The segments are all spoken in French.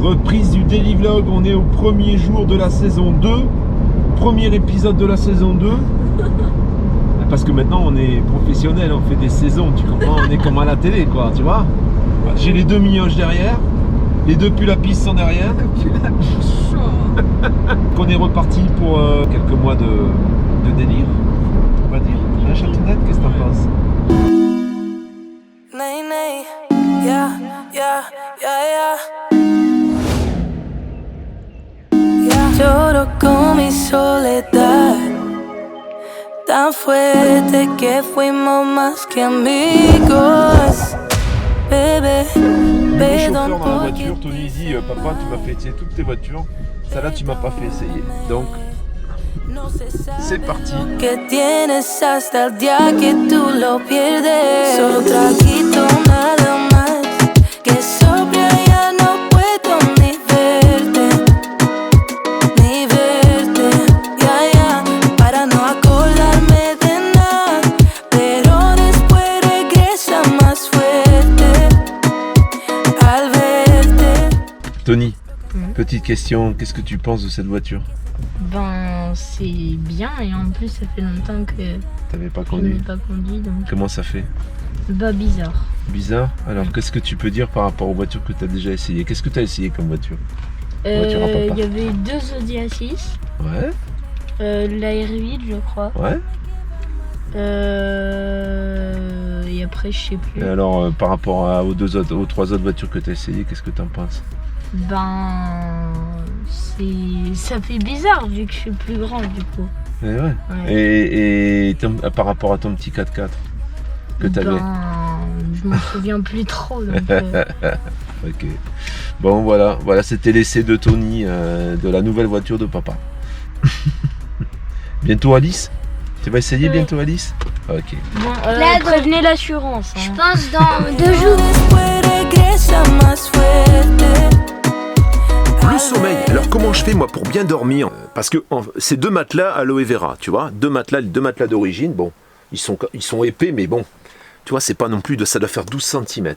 Reprise du Daily Vlog, on est au premier jour de la saison 2. Premier épisode de la saison 2. Parce que maintenant on est professionnel, on fait des saisons, tu comprends, on est comme à la télé quoi, tu vois. J'ai les deux mioches derrière, les deux pulls à pisse sont derrière. On est reparti pour quelques mois de délire, on va dire. Hein, Chatounette, qu'est-ce que t'en penses? Lloro con mi soledad, tan fuerte que fuimos más que amigos. Bébé, Le chauffeur dans la voiture, Tony dit papa, tu m'as fait essayer toutes tes voitures, celle-là tu m'as pas fait essayer. Donc c'est parti. Que tienes hasta el día que tú lo pierdes. Solo traguito nada más. Que sobria ya no puedo ni verte, ni verte. Ya, ya, para no acordarme de nada. Pero después regresa más fuerte al verte. Tony, petite question, qu'est-ce que tu penses de cette voiture? Ben c'est bien et en plus ça fait longtemps que T'avais pas je n'ai conduit? pas conduit donc Comment ça fait? bah bizarre. Bizarre. Alors qu'est-ce que tu peux dire par rapport aux voitures que tu as déjà essayées? Qu'est-ce que tu as essayé comme voiture? Voiture à papa. Il y avait deux Audi A6, Ouais, la R8 je crois. ouais. Et après je sais plus. Et alors par rapport aux trois autres voitures que tu as essayées, qu'est-ce que tu en penses? Ben ça fait bizarre vu que je suis plus grand du coup. Eh ouais. Ouais. Et par rapport à ton petit 4x4 que tu avais? Ben je m'en souviens plus trop donc Ok. Bon voilà, c'était l'essai de Tony de la nouvelle voiture de papa. Bientôt Alice? Tu vas essayer bientôt Alice? Ok. bon Là, prévenez l'assurance. Je Hein. pense dans 2 jours. Le sommeil, alors comment je fais moi pour bien dormir? Parce que c'est deux matelas aloe vera, tu vois, deux matelas d'origine, bon, ils sont épais, mais bon, tu vois, c'est pas non plus ça doit faire 12 cm.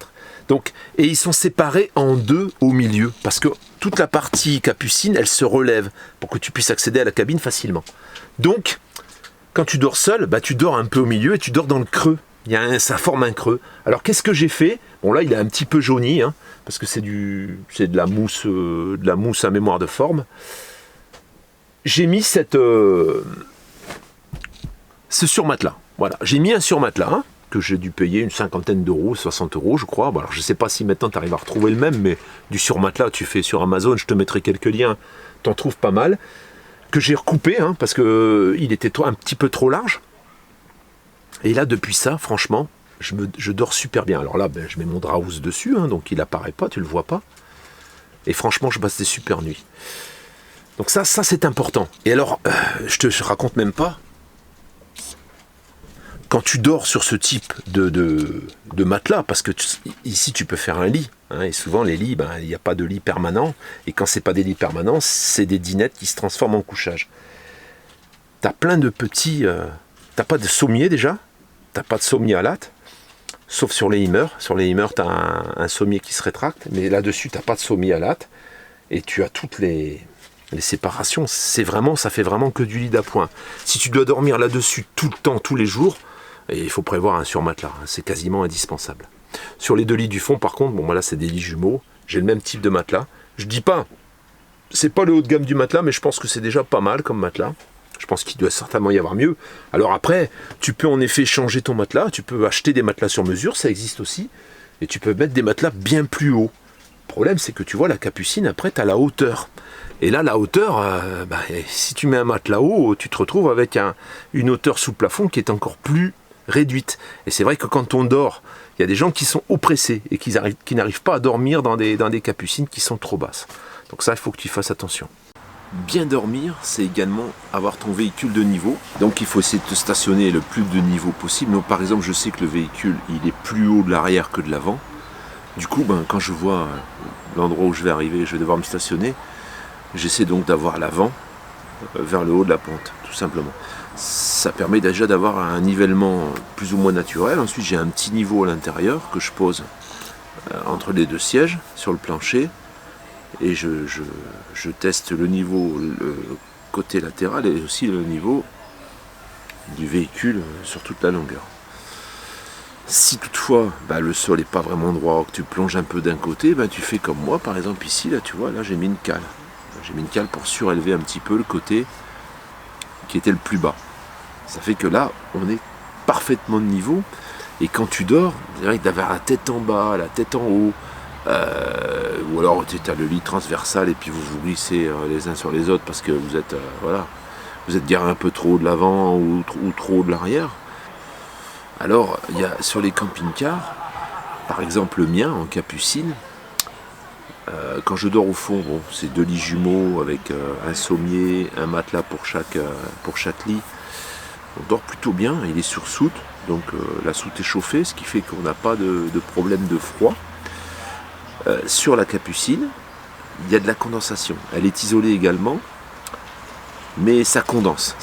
Donc, et ils sont séparés en deux au milieu, parce que toute la partie capucine, elle se relève, pour que tu puisses accéder à la cabine facilement. Donc, quand tu dors seul, bah, tu dors un peu au milieu et tu dors dans le creux. Ça forme un creux. Alors qu'est-ce que j'ai fait? Bon là il est un petit peu jauni, hein, parce que c'est de la mousse à mémoire de forme. J'ai mis ce surmatelas. Voilà, j'ai mis un surmatelas hein, que j'ai dû payer une 50aine d'euros, 60 euros je crois. Bon, alors je sais pas si maintenant tu arrives à retrouver le même, mais du surmatelas tu fais sur Amazon, je te mettrai quelques liens, t'en trouves pas mal. Que j'ai recoupé hein, parce que il était un petit peu trop large. Et là, depuis ça, franchement, je dors super bien. Alors là, je mets mon drap-housse dessus, hein, donc il apparaît pas, tu le vois pas. Et franchement, je passe des super nuits. Donc ça c'est important. Et alors, je raconte même pas. Quand tu dors sur ce type de matelas, parce que ici tu peux faire un lit, hein, et souvent les lits, il n'y a pas de lit permanent. Et quand c'est pas des lits permanents, c'est des dinettes qui se transforment en couchage. T'as plein de petits... t'as pas de sommier déjà. T'as pas de sommier à latte, sauf sur les Hummer. Sur les Hummer, tu as un sommier qui se rétracte, mais là-dessus, tu n'as pas de sommier à latte. Et tu as toutes les séparations. Ça fait vraiment que du lit d'appoint. Si tu dois dormir là-dessus tout le temps, tous les jours, il faut prévoir un surmatelas. C'est quasiment indispensable. Sur les deux lits du fond, par contre, bon, là, c'est des lits jumeaux. J'ai le même type de matelas. Je dis pas, c'est pas le haut de gamme du matelas, mais je pense que c'est déjà pas mal comme matelas. Je pense qu'il doit certainement y avoir mieux. Alors après, tu peux en effet changer ton matelas. Tu peux acheter des matelas sur mesure, ça existe aussi. Et tu peux mettre des matelas bien plus hauts. Le problème, c'est que tu vois, la capucine, après, tu as la hauteur. Et là, la hauteur, si tu mets un matelas haut, tu te retrouves avec une hauteur sous plafond qui est encore plus réduite. Et c'est vrai que quand on dort, il y a des gens qui sont oppressés et qui n'arrivent pas à dormir dans des capucines qui sont trop basses. Donc ça, il faut que tu fasses attention. Bien dormir, c'est également avoir ton véhicule de niveau. Donc il faut essayer de te stationner le plus de niveau possible. Donc, par exemple, je sais que le véhicule, il est plus haut de l'arrière que de l'avant. Du coup, quand je vois l'endroit où je vais arriver, je vais devoir me stationner, j'essaie donc d'avoir l'avant vers le haut de la pente, tout simplement. Ça permet déjà d'avoir un nivellement plus ou moins naturel. Ensuite, j'ai un petit niveau à l'intérieur que je pose entre les deux sièges sur le plancher. et je teste le niveau le côté latéral et aussi le niveau du véhicule sur toute la longueur. Si toutefois le sol n'est pas vraiment droit, que tu plonges un peu d'un côté, tu fais comme moi par exemple ici, là tu vois, là j'ai mis une cale. J'ai mis une cale pour surélever un petit peu le côté qui était le plus bas. Ça fait que là, on est parfaitement de niveau. Et quand tu dors, c'est vrai que d'avoir la tête en bas, la tête en haut, ou alors tu as le lit transversal et puis vous vous glissez les uns sur les autres parce que vous êtes vous êtes garé un peu trop de l'avant ou trop de l'arrière. Alors, il y a sur les camping-cars, par exemple le mien en Capucine, quand je dors au fond, c'est 2 lits jumeaux avec un sommier, un matelas pour chaque lit. On dort plutôt bien, il est sur soute, donc la soute est chauffée, ce qui fait qu'on n'a pas de problème de froid. Sur la Capucine, il y a de la condensation. Elle est isolée également, mais ça condense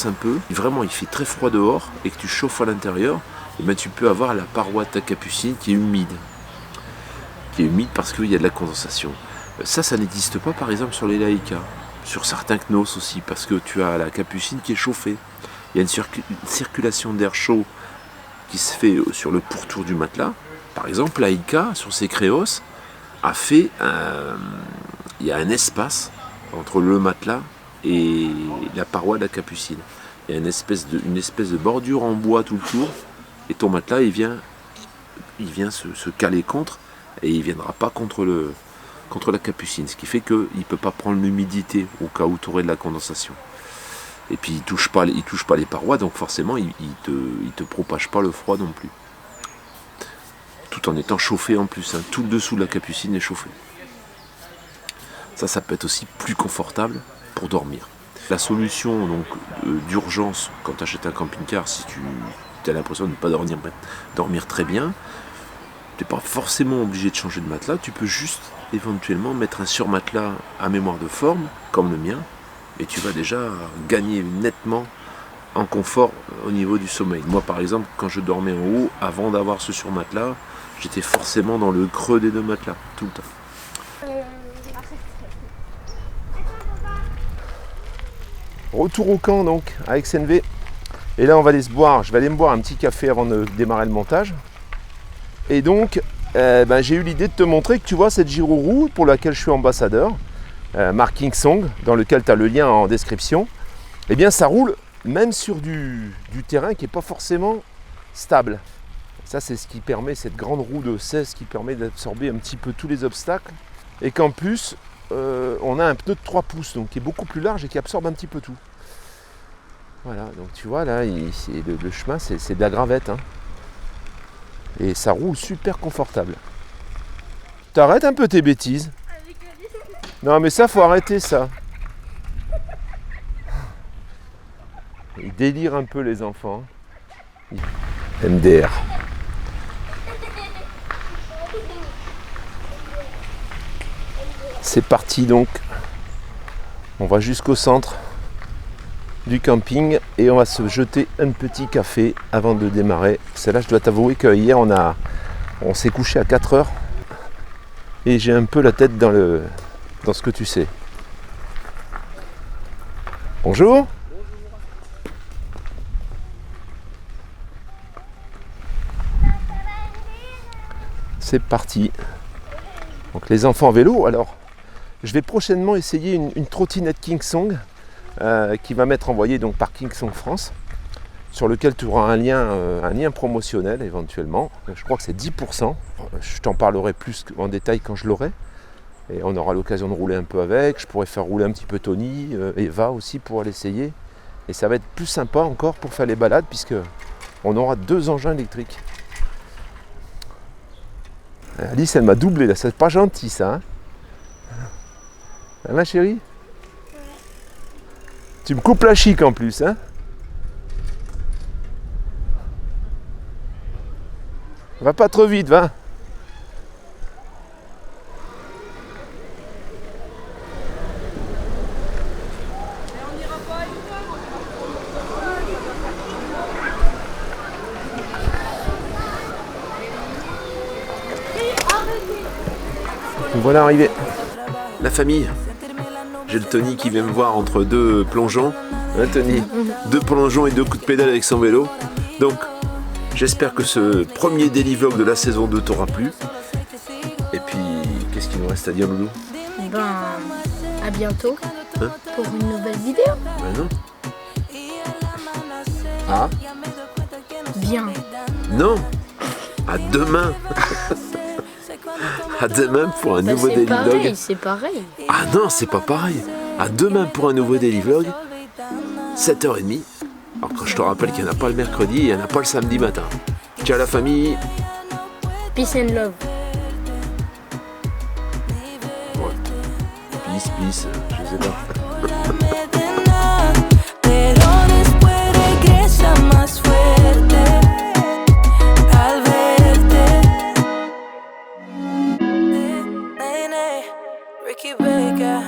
un peu. Vraiment, il fait très froid dehors et que tu chauffes à l'intérieur, et tu peux avoir la paroi de ta Capucine qui est humide. Parce qu'il y a de la condensation. Ça n'existe pas par exemple sur les Laika, sur certains Knos aussi, parce que tu as la Capucine qui est chauffée. Il y a une circulation d'air chaud qui se fait sur le pourtour du matelas. Par exemple, Laika, sur ses Créos, a fait il y a un espace entre le matelas et la paroi de la Capucine. Il y a une espèce de bordure en bois tout le tour, et ton matelas il vient se caler contre, et il ne viendra pas contre la Capucine, ce qui fait qu'il ne peut pas prendre l'humidité au cas où tu aurais de la condensation. Et puis il touche pas les parois, donc forcément il te propage pas le froid non plus. Tout en étant chauffé en plus, tout le dessous de la Capucine est chauffé. Ça peut être aussi plus confortable pour dormir. La solution donc d'urgence quand tu achètes un camping-car, si tu as l'impression de ne pas dormir très bien, tu n'es pas forcément obligé de changer de matelas, tu peux juste éventuellement mettre un surmatelas à mémoire de forme, comme le mien, et tu vas déjà gagner nettement en confort au niveau du sommeil. Moi par exemple, quand je dormais en haut, avant d'avoir ce surmatelas, j'étais forcément dans le creux des 2 matelas, tout le temps. Retour au camp donc, avec CNV. Et là je vais aller me boire un petit café avant de démarrer le montage. Et donc, j'ai eu l'idée de te montrer que tu vois cette gyroroue pour laquelle je suis ambassadeur, marque Kingsong, dans lequel tu as le lien en description, eh bien ça roule même sur du terrain qui n'est pas forcément stable. Ça c'est ce qui permet, cette grande roue de 16 qui permet d'absorber un petit peu tous les obstacles, et qu'en plus on a un pneu de 3 pouces, donc qui est beaucoup plus large et qui absorbe un petit peu tout. Voilà, donc tu vois là, le chemin c'est de la gravette, et ça roule super confortable. T'arrêtes un peu tes bêtises. Non mais ça faut arrêter ça. Ils délirent un peu les enfants. MDR. C'est parti donc. On va jusqu'au centre du camping et on va se jeter un petit café avant de démarrer. C'est là, je dois t'avouer que hier on s'est couché à 4 heures et j'ai un peu la tête dans ce que tu sais. Bonjour. C'est parti. Donc les enfants en vélo. Alors, je vais prochainement essayer une trottinette Kingsong qui va m'être envoyée donc par Kingsong France, sur lequel tu auras un lien promotionnel éventuellement. Je crois que c'est 10%. Je t'en parlerai plus en détail quand je l'aurai. Et on aura l'occasion de rouler un peu avec. Je pourrais faire rouler un petit peu Tony, Eva aussi pour l'essayer. Et ça va être plus sympa encore pour faire les balades, puisque on aura 2 engins électriques. Alice, elle m'a doublé là, c'est pas gentil ça. Ma chérie, tu me coupes la chic en plus, hein. Va pas trop vite, va. Voilà arrivé. La famille. J'ai le Tony qui vient me voir entre deux plongeons. Hein, Tony? 2 plongeons et 2 coups de pédale avec son vélo. Donc, j'espère que ce premier daily vlog de la saison 2 t'aura plu. Et puis, qu'est-ce qu'il nous reste à dire, Loulou? Ben, à bientôt Hein pour une nouvelle vidéo. Ben non. Ah? Bien. Non. À demain. À demain pour un Ben, nouveau c'est daily pareil, vlog. c'est pareil. Ah non, c'est pas pareil. À demain pour un nouveau daily vlog. 7h30. Alors quand je te rappelle qu'il n'y en a pas le mercredi et il n'y en a pas le samedi matin. Ciao la famille. Peace and love. Ouais. Peace, je sais pas. Pero después regresa más fuerte al verte. Nene, Ricky Vega.